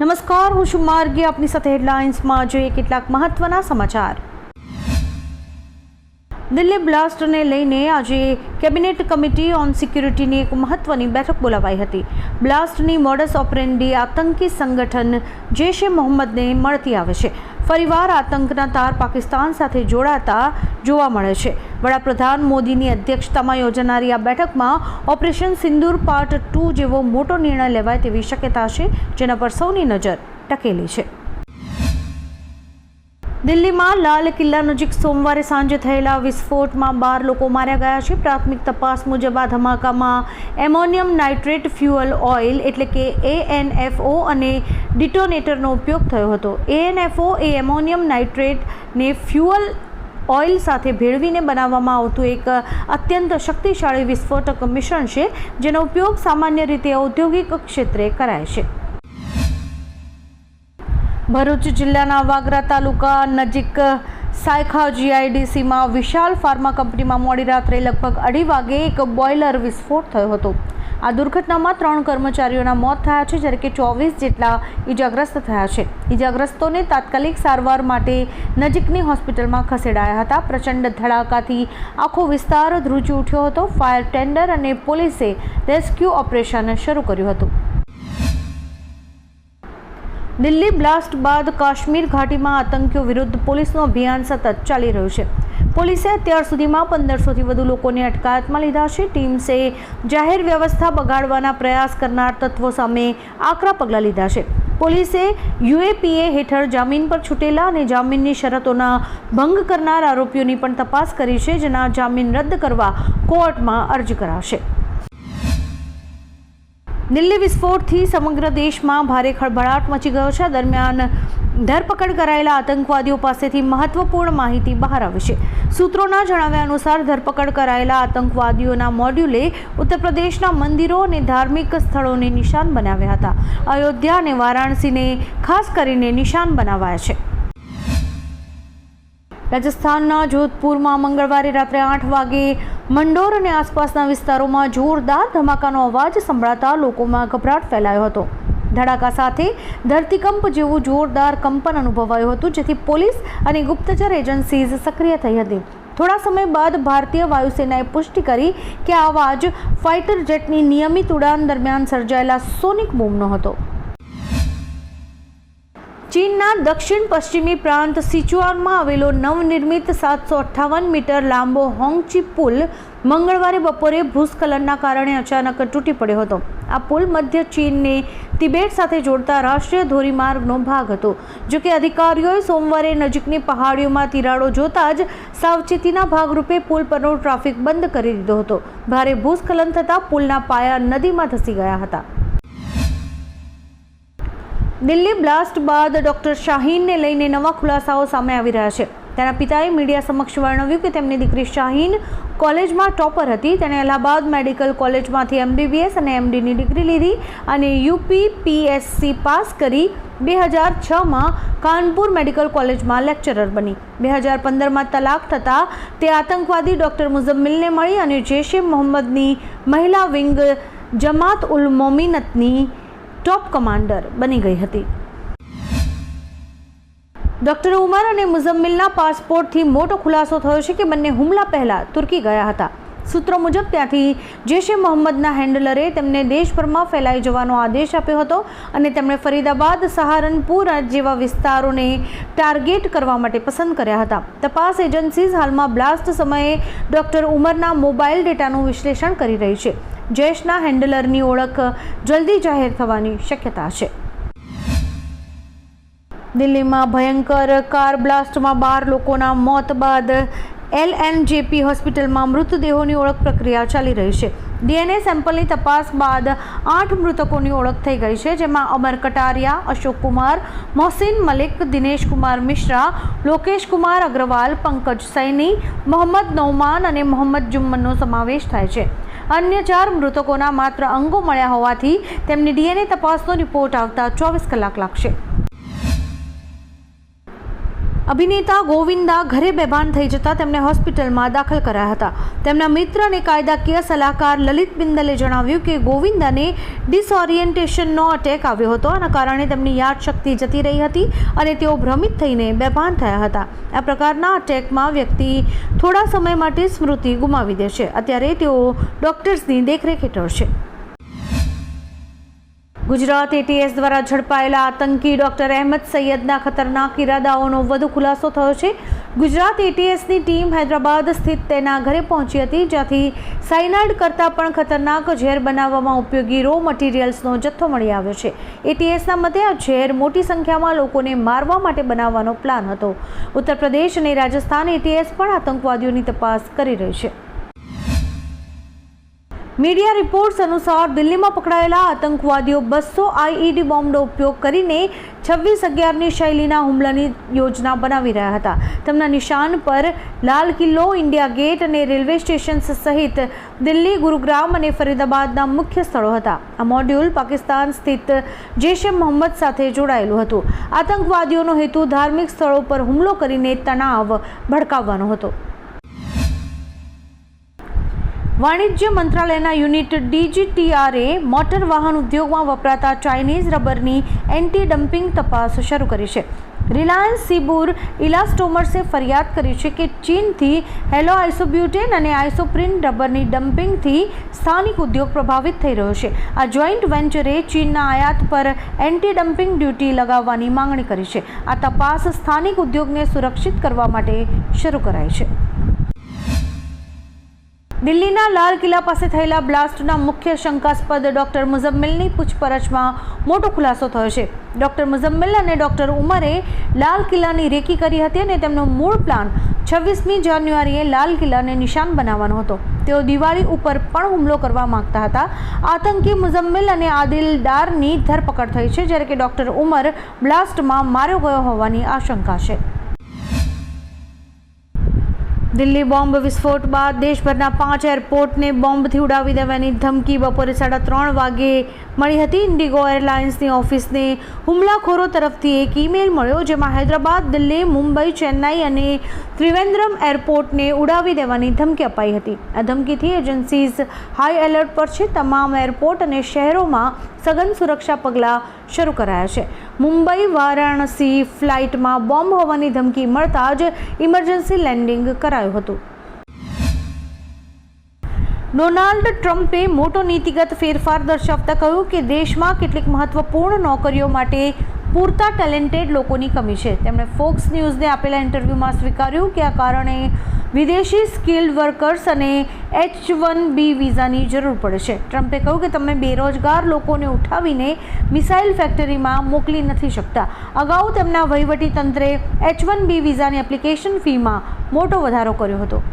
નમસ્કાર, હું છું માર્ગી. આપની સાથે હેડલાઇન્સમાં જોઈએ કેટલાક મહત્વના સમાચાર. દિલ્હી બ્લાસ્ટને લઈને આજે કેબિનેટ કમિટી ઓન સિક્યુરિટીની એક મહત્વની બેઠક બોલાવાઈ હતી. બ્લાસ્ટની મોડસ ઓપરેન્ડી આતંકી સંગઠન જૈશ એ મોહમ્મદને મળતી આવે છે. ફરીવાર આતંકના તાર પાકિસ્તાન સાથે જોડાતા જોવા મળે છે. વડાપ્રધાન મોદીની અધ્યક્ષતામાં યોજાનારી આ બેઠકમાં ઓપરેશન સિંદૂર પાર્ટ 2 જેવો મોટો નિર્ણય લેવાય તેવી શક્યતા છે, જેના પર સૌની નજર ટકેલી છે. દિલ્હીમાં લાલ કિલ્લા નજીક સોમવારે સાંજે થયેલા વિસ્ફોટમાં 12 લોકો માર્યા ગયા છે. પ્રાથમિક તપાસ મુજબ આ ધમાકામાં એમોનિયમ નાઇટ્રેટ ફ્યુઅલ ઓઇલ એટલે કે ANFO અને ડિટોનેટરનો ઉપયોગ થયો હતો. ANFO એ એમોનિયમ નાઇટ્રેટને ફ્યુઅલ ઓઇલ સાથે ભેળવીને બનાવવામાં આવતું એક અત્યંત શક્તિશાળી વિસ્ફોટક મિશ્રણ છે, જેનો ઉપયોગ સામાન્ય રીતે ઔદ્યોગિક ક્ષેત્રે કરાય છે. ભરૂચ જિલ્લાના વાગરા તાલુકા નજીક સાયખા GIDCમાં વિશાલ ફાર્મા કંપનીમાં મોડી રાત્રે લગભગ 2:30 વાગે એક બોઇલર વિસ્ફોટ થયો હતો. આ દુર્ઘટનામાં 3 કર્મચારીઓના મોત થયા છે, જ્યારે કે 24 જેટલા ઇજાગ્રસ્ત થયા છે. ઇજાગ્રસ્તોને તાત્કાલિક સારવાર માટે નજીકની હોસ્પિટલમાં ખસેડાયા હતા. પ્રચંડ ધડાકાથી આખો વિસ્તાર ધ્રુજી ઉઠ્યો હતો. ફાયર ટેન્ડર અને પોલીસે રેસ્ક્યુ ઓપરેશન શરૂ કર્યું હતું. દિલ્હી બ્લાસ્ટ બાદ કાશ્મીર ઘાટીમાં આતંકીઓ વિરુદ્ધ પોલીસનું અભિયાન સતત ચાલી રહ્યું છે. પોલીસે અત્યાર સુધીમાં 1500થી વધુ લોકોને અટકાયતમાં લીધા છે. ટીમ્સે જાહેર વ્યવસ્થા બગાડવાના પ્રયાસ કરનાર તત્વો સામે આકરા પગલાં લીધા છે. પોલીસે UAPA હેઠળ જામીન પર છૂટેલા અને જામીનની શરતોના ભંગ કરનાર આરોપીઓની પણ તપાસ કરી છે, જેના જામીન રદ કરવા કોર્ટમાં અરજી કરાશે. દિલ્હી વિસ્ફોટથી સમગ્ર દેશમાં ભારે ખળભળાટ મચી ગયો છે. દરમિયાન ધરપકડ કરાયેલા આતંકવાદીઓ પાસેથી મહત્વપૂર્ણ માહિતી બહાર આવી છે. સૂત્રોના જણાવ્યા અનુસાર ધરપકડ કરાયેલા આતંકવાદીઓના મોડ્યુલે ઉત્તર પ્રદેશના મંદિરો અને ધાર્મિક સ્થળોને નિશાન બનાવ્યા હતા. અયોધ્યા અને વારાણસીને ખાસ કરીને નિશાન બનાવાયા છે. રાજસ્થાનના જોધપુરમાં મંગળવારે રાત્રે 8 વાગે મંડોર અને આસપાસના વિસ્તારોમાં જોરદાર ધમાકાનો અવાજ સંભળાતા લોકોમાં ગભરાટ ફેલાયો હતો. ધડાકા સાથે ધરતીકંપ જેવું જોરદાર કંપન અનુભવાયું હતું, જેથી પોલીસ અને ગુપ્તચર એજન્સીઝ સક્રિય થઈ હતી. થોડા સમય બાદ ભારતીય વાયુસેનાએ પુષ્ટિ કરી કે આ અવાજ ફાઇટર જેટની નિયમિત ઉડાન દરમિયાન સર્જાયેલા સોનિક બૂમનો હતો. ચીનના દક્ષિણ પશ્ચિમી પ્રાંત સિચુઆનમાં આવેલો નવનિર્મિત 758 મીટર લાંબો હોંગચી પુલ મંગળવારે બપોરે ભૂસ્ખલનના કારણે અચાનક તૂટી પડ્યો હતો. આ પુલ મધ્ય ચીનને તિબેટ સાથે જોડતા રાષ્ટ્રીય ધોરીમાર્ગનો ભાગ હતો. જોકે અધિકારીઓએ સોમવારે નજીકની પહાડીઓમાં તિરાડો જોતા જ સાવચેતીના ભાગરૂપે પુલ પરનો ટ્રાફિક બંધ કરી દીધો હતો. ભારે ભૂસ્ખલન થતાં પુલના પાયા નદીમાં ધસી ગયા હતા. દિલ્હી બ્લાસ્ટ બાદ ડોક્ટર શાહીનને લઈને નવા ખુલાસાઓ સામે આવી રહ્યા છે. તેના પિતાએ મીડિયા સમક્ષ વર્ણવ્યું કે તેમની દીકરી શાહીન કોલેજમાં ટોપર હતી. તેણે અલ્હાબાદ મેડિકલ કોલેજમાંથી MBBS અને MDની ડિગ્રી લીધી અને UPPSC પાસ કરી 2006માં કાનપુર મેડિકલ કોલેજમાં લેક્ચરર બની. 2015માં તલાક થતાં તે આતંકવાદી ડોક્ટર મુઝમ્મિલને મળી અને જૈશ એ મોહમ્મદની મહિલા વિંગ જમાત ઉલ મોમિનતની ટોપ કમાન્ડર બની ગઈ હતી. ડોક્ટર ઉમર અને મુઝમ્મિલના પાસપોર્ટથી મોટો ખુલાસો થયો છે કે બંને હુમલા પહેલા તુર્કી ગયા હતા. સૂત્રો મુજબ ત્યાંથી જૈશ એ મોહમ્મદના હેન્ડલરે તેમને દેશભરમાં ફેલાઈ જવાનો આદેશ આપ્યો હતો અને તેમણે ફરીદાબાદ, સહારનપુર જેવા વિસ્તારોને ટાર્ગેટ કરવા માટે પસંદ કર્યા હતા. તપાસ એજન્સીઝ હાલમાં બ્લાસ્ટ સમયે ડોક્ટર ઉમરના મોબાઈલ ડેટાનું વિશ્લેષણ કરી રહી છે. જૈશના હેન્ડલરની ઓળખ જલ્દી જાહેર થવાની શક્યતા છે. દિલ્હીમાં ભયંકર કાર બ્લાસ્ટમાં 12 લોકોના મોત બાદ LNJP હોસ્પિટલમાં મૃતદેહોની ઓળખ પ્રક્રિયા ચાલી રહી છે. DNA સેમ્પલની તપાસ બાદ 8 મૃતકોની ઓળખ થઈ ગઈ છે, જેમાં અમર કટારિયા, અશોક કુમાર, મોહસિન મલિક, દિનેશ કુમાર મિશ્રા, લોકેશ કુમાર અગ્રવાલ, પંકજ સૈની, મોહમ્મદ નૌમાન અને મોહમ્મદ જુમ્મનનો સમાવેશ થાય છે. અન્ય 4 મૃતકોના માત્ર અંગો મળ્યા હોવાથી તેમની DNA તપાસનો રિપોર્ટ આવતા 24 કલાક લાગશે. અભિનેતા ગોવિંદા ઘરે બેભાન થઈ જતા તેમને હોસ્પિટલમાં દાખલ કરાયા હતા. તેમના મિત્ર અને કાયદાકીય સલાહકાર લલિત બિંદલે જણાવ્યું કે ગોવિંદાને ડિસઓરિએન્ટેશનનો અટેક આવ્યો હતો. આના કારણે તેમની યાદશક્તિ જતી રહી હતી અને તેઓ ભ્રમિત થઈને બેભાન થયા હતા. આ પ્રકારના અટેકમાં વ્યક્તિ થોડા સમય માટે સ્મૃતિ ગુમાવી દે છે. અત્યારે તેઓ ડોક્ટર્સની દેખરેખ હેઠળ છે. ગુજરાત એટીએસ દ્વારા ઝડપાયેલા આતંકી ડોક્ટર અહેમદ સૈયદના ખતરનાક ઇરાદાઓનો વધુ ખુલાસો થયો છે. ગુજરાત એટીએસની ટીમ હૈદરાબાદ સ્થિત તેના ઘરે પહોંચી હતી, જ્યાંથી સાયનાઇડ કરતાં પણ ખતરનાક ઝેર બનાવવામાં ઉપયોગી રો મટીરિયલ્સનો જથ્થો મળી આવ્યો છે. એટીએસના મતે આ ઝેર મોટી સંખ્યામાં લોકોને મારવા માટે બનાવવાનો પ્લાન હતો. ઉત્તર પ્રદેશ અને રાજસ્થાન એટીએસ પણ આતંકવાદીઓની તપાસ કરી રહી છે. મીડિયા રિપોર્ટ્સ અનુસાર દિલ્હીમાં પકડાયેલા આતંકવાદીઓ 200 આઈઈડી બોમ્બનો ઉપયોગ કરીને 26/11ની શૈલીના હુમલાની યોજના બનાવી રહ્યા હતા. તેમના નિશાન પર લાલ કિલ્લો, ઇન્ડિયા ગેટ અને રેલવે સ્ટેશન્સ સહિત દિલ્હી, ગુરુગ્રામ અને ફરીદાબાદના મુખ્ય સ્થળો હતા. આ મોડ્યુલ પાકિસ્તાન સ્થિત જૈશ-એ મોહમ્મદ સાથે જોડાયેલું હતું. આતંકવાદીઓનો હેતુ ધાર્મિક સ્થળો પર હુમલો કરીને તણાવ ભડકાવવાનો હતો. વાણિજ્ય મંત્રાલયના યુનિટ ડીજીટીઆરએ મોટર વાહન ઉદ્યોગમાં વપરાતા ચાઇનીઝ રબરની એન્ટી ડમ્પિંગ તપાસ શરૂ કરી છે. રિલાયન્સ સિબુર ઇલાસ્ટોમર્સે ફરિયાદ કરી છે કે ચીનથી હેલો આઇસોબ્યુટેન અને આઇસોપ્રિન રબરની ડમ્પિંગથી સ્થાનિક ઉદ્યોગ પ્રભાવિત થઈ રહ્યો છે. આ જોઈન્ટ વેન્ચરે ચીનના આયાત પર એન્ટી ડમ્પિંગ ડ્યુટી લગાવવાની માંગણી કરી છે. આ તપાસ સ્થાનિક ઉદ્યોગને સુરક્ષિત કરવા માટે શરૂ કરાઈ છે. દિલ્હીના લાલ કિલ્લા પાસે થયેલા બ્લાસ્ટના મુખ્ય શંકાસ્પદ ડોક્ટર મુઝમ્મિલની પૂછપરછમાં મોટો ખુલાસો થયો છે. ડોક્ટર મુઝમ્મિલ અને ડોક્ટર ઉમરે લાલ કિલ્લાની રેકી કરી હતી અને તેમનો મૂળ પ્લાન 26મી જાન્યુઆરીએ લાલ કિલ્લાને નિશાન બનાવવાનો હતો. તેઓ દિવાળી ઉપર પણ હુમલો કરવા માંગતા હતા. આતંકી મુઝમ્મિલ અને આદિલ ડારની ધરપકડ થઈ છે, જ્યારે કે ડોક્ટર ઉમર બ્લાસ્ટમાં માર્યો ગયો હોવાની આશંકા છે. દિલ્હી બોમ્બ વિસ્ફોટ બાદ દેશભરના 5 એરપોર્ટને બોમ્બથી ઉડાવી દેવાની ધમકી બપોરે 3:30 વાગ્યે મળી હતી. ઇન્ડિગો એરલાઇન્સની ઓફિસને હુમલાખોરો તરફથી એક ઈમેલ મળ્યો, જેમાં હૈદરાબાદ, દિલ્હી, મુંબઈ, ચેન્નાઈ અને ત્રિવેન્દ્રમ એરપોર્ટને ઉડાવી દેવાની ધમકી અપાઈ હતી. આ ધમકીથી એજન્સીઝ હાઈ એલર્ટ પર છે. તમામ એરપોર્ટ અને શહેરોમાં સઘન સુરક્ષા પગલાં શરૂ કરાયા છે. મુંબઈ વારાણસી ફ્લાઇટમાં બોમ્બ હોવાની ધમકી મળતા જ ઇમરજન્સી લેન્ડિંગ કરાયું હતું. ડોનાલ્ડ ટ્રમ્પે મોટો નીતિગત ફેરફાર દર્શાવતા કહ્યું કે દેશમાં કેટલીક મહત્વપૂર્ણ નોકરીઓ માટે પૂરતા ટેલેન્ટેડ લોકોની કમી છે. તેમણે ફોક્સ ન્યૂઝને આપેલા ઇન્ટરવ્યૂમાં સ્વીકાર્યું કે આ કારણે વિદેશી સ્કિલ્ડ વર્કર્સ અને H-1B વિઝાની જરૂર પડે છે. ટ્રમ્પે કહ્યું કે તમે બેરોજગાર લોકોને ઉઠાવીને મિસાઇલ ફેક્ટરીમાં મોકલી નથી શકતા. અગાઉ તેમના વહીવટી તંત્રે H-1B વિઝાની એપ્લિકેશન ફીમાં મોટો વધારો કર્યો હતો.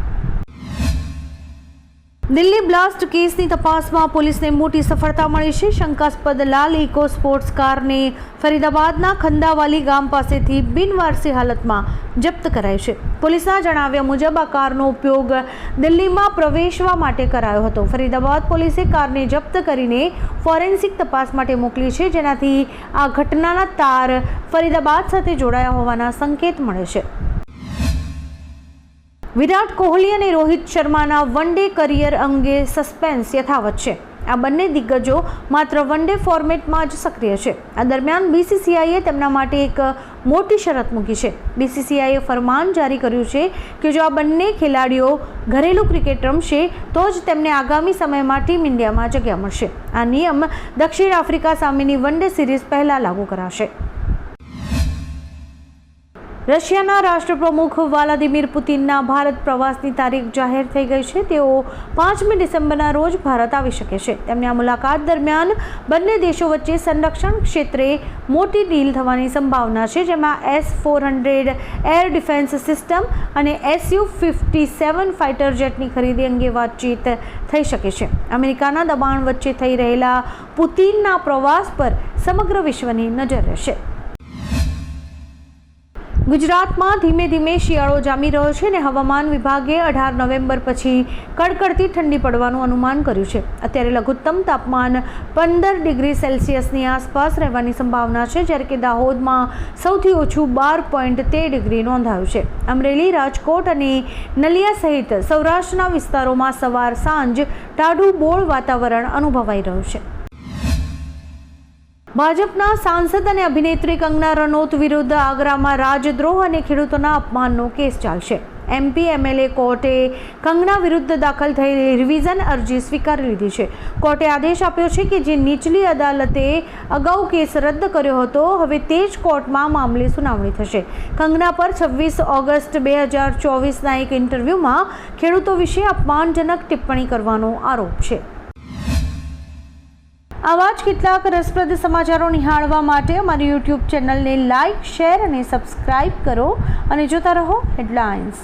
દિલ્હી બ્લાસ્ટ કેસની તપાસમાં પોલીસને મોટી સફળતા મળી છે. શંકાસ્પદ લાલ ઇકો સ્પોર્ટ્સ કારને ફરીદાબાદના ખંદાવાલી ગામ પાસેથી બિનવારસી હાલતમાં જપ્ત કરાઈ છે. પોલીસના જણાવ્યા મુજબ આ કારનો ઉપયોગ દિલ્હીમાં પ્રવેશવા માટે કરાયો હતો. ફરીદાબાદ પોલીસે કારને જપ્ત કરીને ફોરેન્સિક તપાસ માટે મોકલી છે, જેનાથી આ ઘટનાના તાર ફરીદાબાદ સાથે જોડાયા હોવાના સંકેત મળે છે. વિરાટ કોહલી અને રોહિત શર્માના વન ડે કરિયર અંગે સસ્પેન્સ યથાવત છે. આ બંને દિગ્ગજો માત્ર વન ડે ફોર્મેટમાં જ સક્રિય છે. આ દરમિયાન બીસીસીઆઈએ તેમના માટે એક મોટી શરત મૂકી છે. બીસીસીઆઈએ ફરમાન જારી કર્યું છે કે જો આ બંને ખેલાડીઓ ઘરેલું ક્રિકેટ રમશે તો જ તેમને આગામી સમયમાં ટીમ ઇન્ડિયામાં જગ્યા મળશે. આ નિયમ દક્ષિણ આફ્રિકા સામેની વન ડે સિરીઝ પહેલા લાગુ કરાશે. રશિયાના રાષ્ટ્રપ્રમુખ વ્લાદિમીર પુતિનના ભારત પ્રવાસની તારીખ જાહેર થઈ ગઈ છે. તેઓ 5મી ડિસેમ્બરના રોજ ભારત આવી શકે છે. તેમની આ મુલાકાત દરમિયાન બંને દેશો વચ્ચે સંરક્ષણ ક્ષેત્રે મોટી ડીલ થવાની સંભાવના છે, જેમાં S-400 એર ડિફેન્સ સિસ્ટમ અને Su-57 ફાઇટર જેટની ખરીદી અંગે વાતચીત થઈ શકે છે. અમેરિકાના દબાણ વચ્ચે થઈ રહેલા પુતિનના પ્રવાસ પર સમગ્ર વિશ્વની નજર રહેશે. ગુજરાતમાં ધીમે ધીમે શિયાળો જામી રહ્યો છે અને હવામાન વિભાગે 18 નવેમ્બર પછી કડકડતી ઠંડી પડવાનું અનુમાન કર્યું છે. અત્યારે લઘુત્તમ તાપમાન 15 ડિગ્રી સેલ્સિયસની આસપાસ રહેવાની સંભાવના છે, જ્યારે કે દાહોદમાં સૌથી ઓછું 12.13 ડિગ્રી નોંધાયું છે. અમરેલી, રાજકોટ અને નલિયા સહિત સૌરાષ્ટ્રના વિસ્તારોમાં સવાર સાંજ ટાઢું બોળ વાતાવરણ અનુભવાઈ રહ્યું છે. ભાજપના સાંસદ અને અભિનેત્રી કંગના રનૌત વિરુદ્ધ આગ્રામાં રાજદ્રોહ અને ખેડૂતોના અપમાનનો કેસ ચાલશે. MP MLA કોર્ટે કંગના વિરુદ્ધ દાખલ થયેલી રિવિઝન અરજી સ્વીકારી લીધી છે. કોર્ટે આદેશ આપ્યો છે કે જે નીચલી અદાલતે અગાઉ કેસ રદ કર્યો હતો, હવે તે જ કોર્ટમાં મામલે સુનાવણી થશે. કંગના પર 26 ઓગસ્ટ 2024ના એક ઇન્ટરવ્યૂમાં ખેડૂતો વિશે અપમાનજનક ટિપ્પણી કરવાનો આરોપ છે. આવા જ કેટલાક રસપ્રદ સમાચારો નિહાળવા માટે અમારી YouTube ચેનલને લાઇક, શેર અને સબસ્ક્રાઇબ કરો અને જોતા રહો હેડલાઇન્સ.